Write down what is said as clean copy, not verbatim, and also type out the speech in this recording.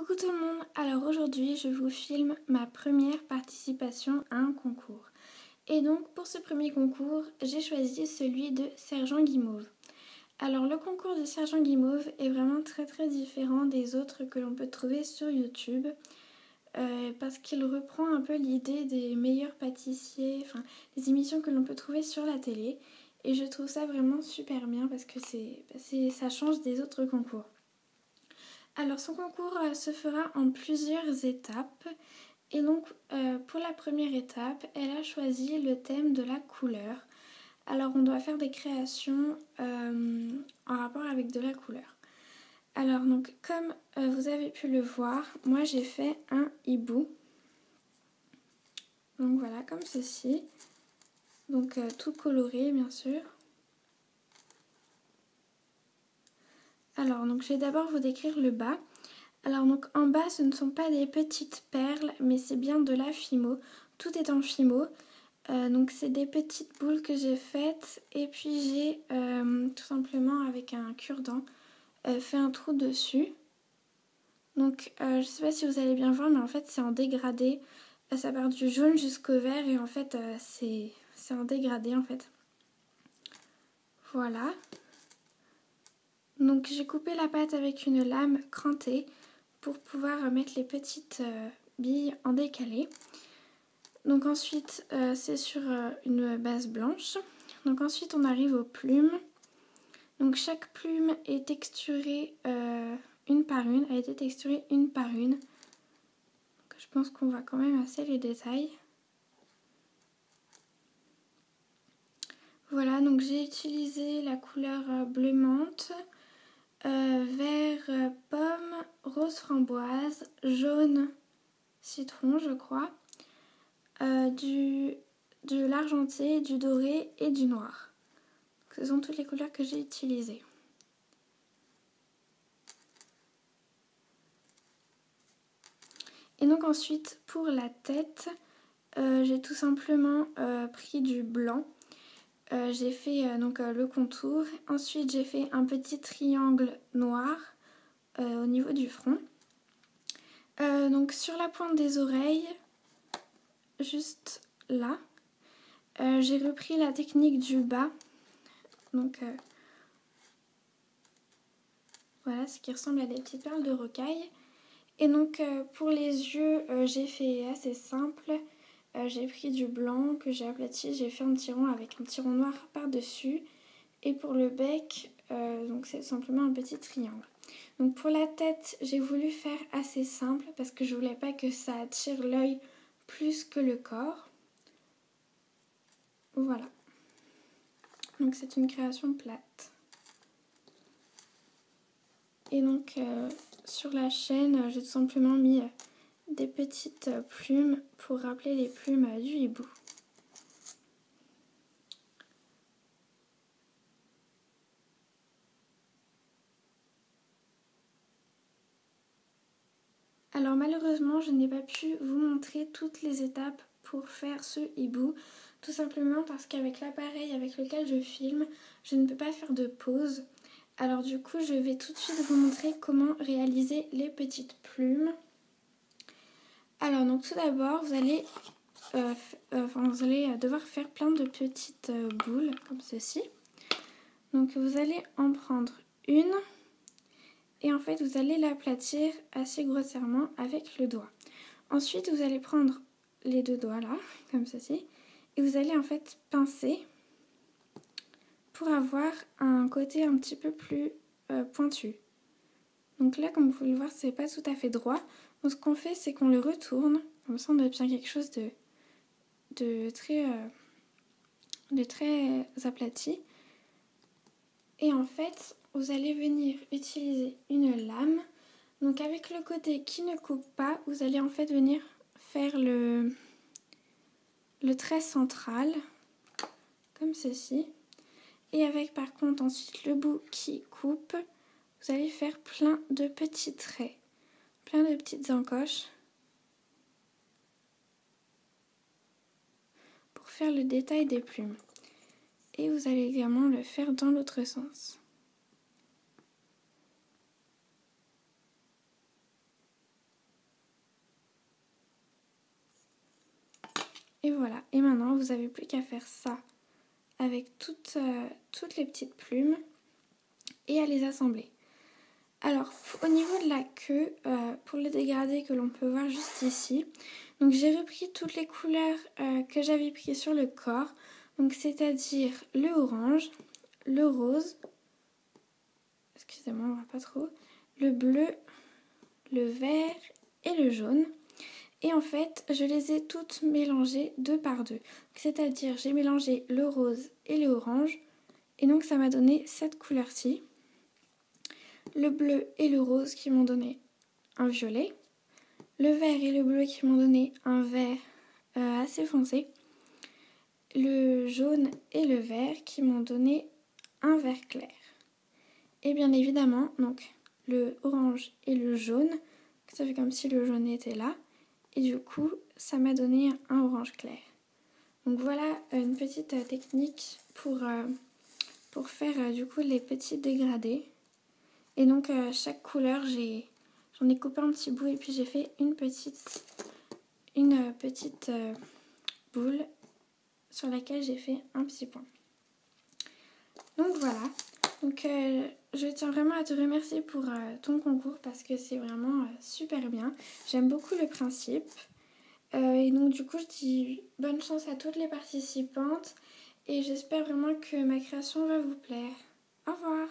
Coucou tout le monde, alors aujourd'hui je vous filme ma première participation à un concours. Et donc pour ce premier concours, j'ai choisi celui de Sergent Guimauve. Alors le concours de Sergent Guimauve est vraiment très différent des autres que l'on peut trouver sur YouTube. Parce qu'il reprend un peu l'idée des meilleurs pâtissiers, enfin des émissions que l'on peut trouver sur la télé. Et je trouve ça vraiment super bien parce que ça change des autres concours. Alors son concours se fera en plusieurs étapes et donc pour la première étape, elle a choisi le thème de la couleur. Alors on doit faire des créations en rapport avec de la couleur. Alors donc comme vous avez pu le voir, moi j'ai fait un hibou. Donc voilà, comme ceci. Donc tout coloré bien sûr. Alors donc je vais d'abord vous décrire le bas. Alors donc en bas ce ne sont pas des petites perles mais c'est bien de la fimo. Tout est en fimo. Donc c'est des petites boules que j'ai faites et puis j'ai tout simplement avec un cure-dent fait un trou dessus. Donc je sais pas si vous allez bien voir mais en fait c'est en dégradé. Ça part du jaune jusqu'au vert et en fait c'est en dégradé en fait. Voilà. Donc j'ai coupé la pâte avec une lame crantée pour pouvoir mettre les petites billes en décalé. Donc ensuite c'est sur une base blanche. Donc ensuite on arrive aux plumes. Donc chaque plume est texturée une par une, a été texturée une par une. Donc, je pense qu'on voit quand même assez les détails. Voilà, donc j'ai utilisé la couleur bleu menthe, vert pomme, rose framboise, jaune citron je crois, de l'argenté, du doré et du noir. Ce sont toutes les couleurs que j'ai utilisées. Et donc ensuite pour la tête, j'ai tout simplement pris du blanc. J'ai fait donc le contour. Ensuite j'ai fait un petit triangle noir au niveau du front. Donc sur la pointe des oreilles, juste là, j'ai repris la technique du bas. Donc voilà, ce qui ressemble à des petites perles de rocaille. Et donc pour les yeux, j'ai fait assez simple. J'ai pris du blanc que j'ai aplati, j'ai fait un petit rond avec un petit rond noir par-dessus. Et pour le bec, donc c'est simplement un petit triangle. Donc pour la tête, j'ai voulu faire assez simple parce que je voulais pas que ça attire l'œil plus que le corps. Voilà. Donc c'est une création plate. Et donc sur la chaîne, j'ai tout simplement mis des petites plumes pour rappeler les plumes du hibou. Alors malheureusement, je n'ai pas pu vous montrer toutes les étapes pour faire ce hibou, tout simplement parce qu'avec l'appareil avec lequel je filme, je ne peux pas faire de pause. Alors du coup, je vais tout de suite vous montrer comment réaliser les petites plumes. Alors donc tout d'abord, vous allez devoir faire plein de petites boules comme ceci. Donc vous allez en prendre une. Et en fait, vous allez l'aplatir assez grossièrement avec le doigt. Ensuite, vous allez prendre les deux doigts là, comme ceci, et vous allez en fait pincer pour avoir un côté un petit peu plus pointu. Donc là, comme vous pouvez le voir, c'est pas tout à fait droit. Donc ce qu'on fait, c'est qu'on le retourne, comme ça on obtient quelque chose de très aplati. Et en fait, vous allez venir utiliser une lame. Donc avec le côté qui ne coupe pas, vous allez en fait venir faire le trait central, comme ceci. Et avec par contre ensuite le bout qui coupe, vous allez faire plein de petits traits, plein de petites encoches pour faire le détail des plumes. Et vous allez également le faire dans l'autre sens. Et voilà, et maintenant vous n'avez plus qu'à faire ça avec toutes les petites plumes et à les assembler. Alors au niveau de la queue, pour le dégradé que l'on peut voir juste ici, donc j'ai repris toutes les couleurs que j'avais prises sur le corps, donc c'est-à-dire le orange, le rose, excusez-moi on voit pas trop, le bleu, le vert et le jaune. Et en fait, je les ai toutes mélangées deux par deux. C'est-à-dire, j'ai mélangé le rose et le orange. Et donc, ça m'a donné cette couleur-ci. Le bleu et le rose qui m'ont donné un violet. Le vert et le bleu qui m'ont donné un vert assez foncé. Le jaune et le vert qui m'ont donné un vert clair. Et bien évidemment, donc, le orange et le jaune. Ça fait comme si le jaune était là. Et du coup, ça m'a donné un orange clair. Donc voilà une petite technique pour faire du coup les petits dégradés. Et donc chaque couleur, j'en ai coupé un petit bout et puis j'ai fait une petite boule sur laquelle j'ai fait un petit point. Donc voilà. Donc je tiens vraiment à te remercier pour ton concours parce que c'est vraiment super bien. J'aime beaucoup le principe. Et donc du coup je dis bonne chance à toutes les participantes et j'espère vraiment que ma création va vous plaire. Au revoir!